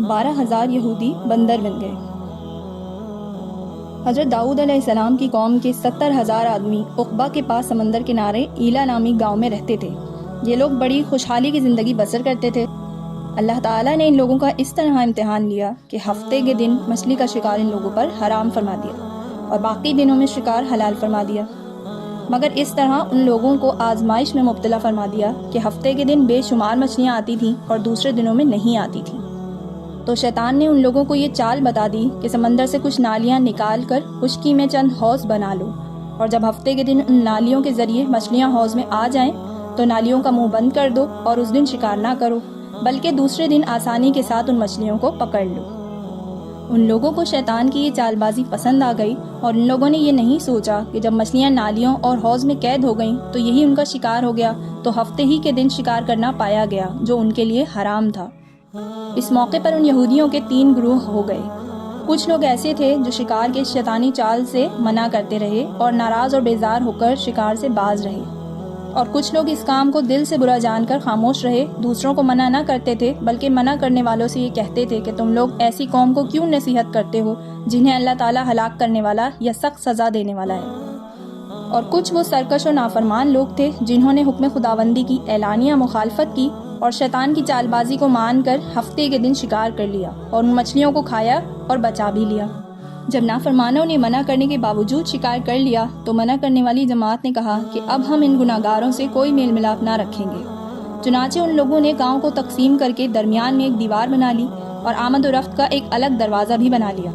12,000 یہودی بندر بن گئے۔ حضرت داؤد علیہ السلام کی قوم کے 70,000 آدمی عقبہ کے پاس سمندر کنارے ایلا نامی گاؤں میں رہتے تھے۔ یہ لوگ بڑی خوشحالی کی زندگی بسر کرتے تھے۔ اللہ تعالیٰ نے ان لوگوں کا اس طرح امتحان لیا کہ ہفتے کے دن مچھلی کا شکار ان لوگوں پر حرام فرما دیا اور باقی دنوں میں شکار حلال فرما دیا، مگر اس طرح ان لوگوں کو آزمائش میں مبتلا فرما دیا کہ ہفتے کے دن بے شمار مچھلیاں آتی تھیں اور دوسرے دنوں میں نہیں آتی تھیں۔ تو شیطان نے ان لوگوں کو یہ چال بتا دی کہ سمندر سے کچھ نالیاں نکال کر خشکی میں چند حوض بنا لو، اور جب ہفتے کے دن ان نالیوں کے ذریعے مچھلیاں حوض میں آ جائیں تو نالیوں کا منہ بند کر دو اور اس دن شکار نہ کرو، بلکہ دوسرے دن آسانی کے ساتھ ان مچھلیوں کو پکڑ لو۔ ان لوگوں کو شیطان کی یہ چال بازی پسند آ گئی، اور ان لوگوں نے یہ نہیں سوچا کہ جب مچھلیاں نالیوں اور حوض میں قید ہو گئیں تو یہی ان کا شکار ہو گیا، تو ہفتے ہی کے دن شکار کرنا پایا گیا جو ان کے لیے حرام تھا۔ اس موقع پر ان یہودیوں کے 3 گروہ ہو گئے۔ کچھ لوگ ایسے تھے جو شکار کے شیطانی چال سے منع کرتے رہے اور ناراض اور بیزار ہو کر شکار سے باز رہے، اور کچھ لوگ اس کام کو دل سے برا جان کر خاموش رہے، دوسروں کو منع نہ کرتے تھے بلکہ منع کرنے والوں سے یہ کہتے تھے کہ تم لوگ ایسی قوم کو کیوں نصیحت کرتے ہو جنہیں اللہ تعالیٰ ہلاک کرنے والا یا سخت سزا دینے والا ہے۔ اور کچھ وہ سرکش و نافرمان لوگ تھے جنہوں نے حکم خداوندی کی اعلانیہ مخالفت کی اور شیطان کی چال بازی کو مان کر ہفتے کے دن شکار کر لیا اور ان مچھلیوں کو کھایا اور بچا بھی لیا۔ جب نافرمانوں نے منع کرنے کے باوجود شکار کر لیا تو منع کرنے والی جماعت نے کہا کہ اب ہم ان گناہگاروں سے کوئی میل ملاپ نہ رکھیں گے۔ چنانچہ ان لوگوں نے گاؤں کو تقسیم کر کے درمیان میں ایک دیوار بنا لی اور آمد و رفت کا ایک الگ دروازہ بھی بنا لیا۔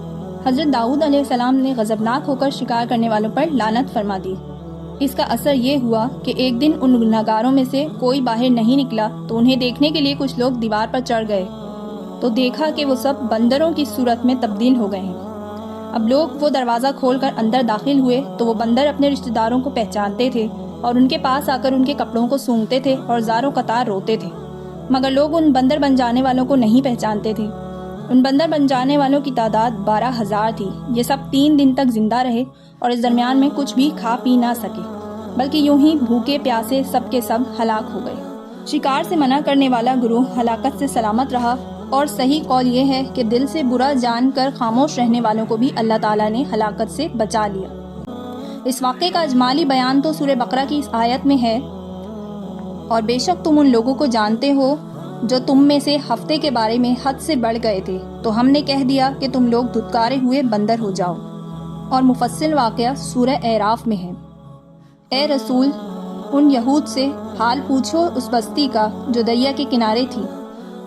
حضرت داؤد علیہ السلام نے غضبناک ہو کر شکار کرنے والوں پر لعنت فرما دی۔ اس کا اثر یہ ہوا کہ ایک دن ان گناہگاروں میں سے کوئی باہر نہیں نکلا تو انہیں دیکھنے کے لیے کچھ لوگ دیوار پر چڑھ گئے تو دیکھا کہ وہ سب بندروں کی صورت میں تبدیل ہو گئے ہیں۔ اب لوگ وہ دروازہ کھول کر اندر داخل ہوئے تو وہ بندر اپنے رشتہ داروں کو پہچانتے تھے اور ان کے پاس آ کر ان کے کپڑوں کو سونگھتے تھے اور زار و قطار روتے تھے، مگر لوگ ان بندر بن جانے والوں کو نہیں پہچانتے تھے۔ ان بندر بن جانے والوں کی تعداد 12,000 تھی۔ یہ سب 3 دن تک زندہ رہے اور اس درمیان میں کچھ بھی کھا پی نہ سکے، بلکہ یوں ہی بھوکے پیاسے سب کے سب ہلاک ہو گئے۔ شکار سے منع کرنے والا گروہ ہلاکت سے سلامت رہا، اور صحیح قول یہ ہے کہ دل سے برا جان کر خاموش رہنے والوں کو بھی اللہ تعالیٰ نے ہلاکت سے بچا لیا۔ اس واقعے کا اجمالی بیان تو سورہ بقرہ کی اس آیت میں ہے، اور بے شک تم ان لوگوں کو جانتے ہو جو تم میں سے ہفتے کے بارے میں حد سے بڑھ گئے تھے، تو ہم نے کہہ دیا کہ تم لوگ دھتکارے ہوئے بندر ہو جاؤ۔ اور مفصل واقعہ سورہ اعراف میں ہے۔ اے رسول، ان یہود سے حال پوچھو اس بستی کا جو دریا کے کنارے تھی،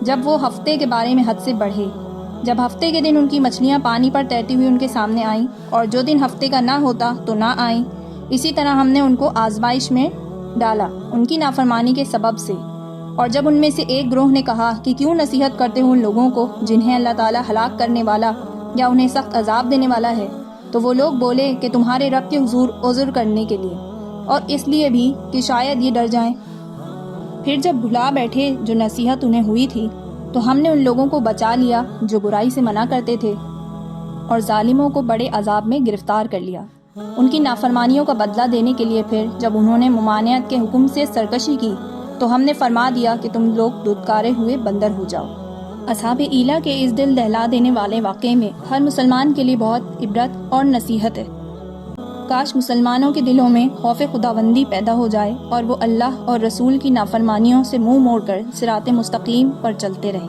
جب وہ ہفتے کے بارے میں حد سے بڑھے، جب ہفتے کے دن ان کی مچھلیاں پانی پر تیرتی ہوئی ان کے سامنے آئیں اور جو دن ہفتے کا نہ ہوتا تو نہ آئیں، اسی طرح ہم نے ان کو آزمائش میں ڈالا ان کی نافرمانی کے سبب سے۔ اور جب ان میں سے ایک گروہ نے کہا کہ کیوں نصیحت کرتے ہو ان لوگوں کو جنہیں اللہ تعالیٰ ہلاک کرنے والا یا انہیں سخت عذاب دینے والا ہے، تو وہ لوگ بولے کہ تمہارے رب کے حضور عذر کرنے کے لیے، اور اس لیے بھی کہ شاید یہ ڈر جائیں۔ پھر جب بھلا بیٹھے جو نصیحت انہیں ہوئی تھی تو ہم نے ان لوگوں کو بچا لیا جو برائی سے منع کرتے تھے، اور ظالموں کو بڑے عذاب میں گرفتار کر لیا۔ ان کی نافرمانیوں کا بدلہ دینے کے لیے پھر جب انہوں نے ممانعت کے حکم سے سرکشی کی تو ہم نے فرما دیا کہ تم لوگ دھتکارے ہوئے بندر ہو جاؤ۔ اصحاب ایلا کے اس دل دہلا دینے والے واقعے میں ہر مسلمان کے لیے بہت عبرت اور نصیحت ہے۔ کاش مسلمانوں کے دلوں میں خوف خداوندی پیدا ہو جائے اور وہ اللہ اور رسول کی نافرمانیوں سے منہ موڑ کر صراط مستقیم پر چلتے رہیں۔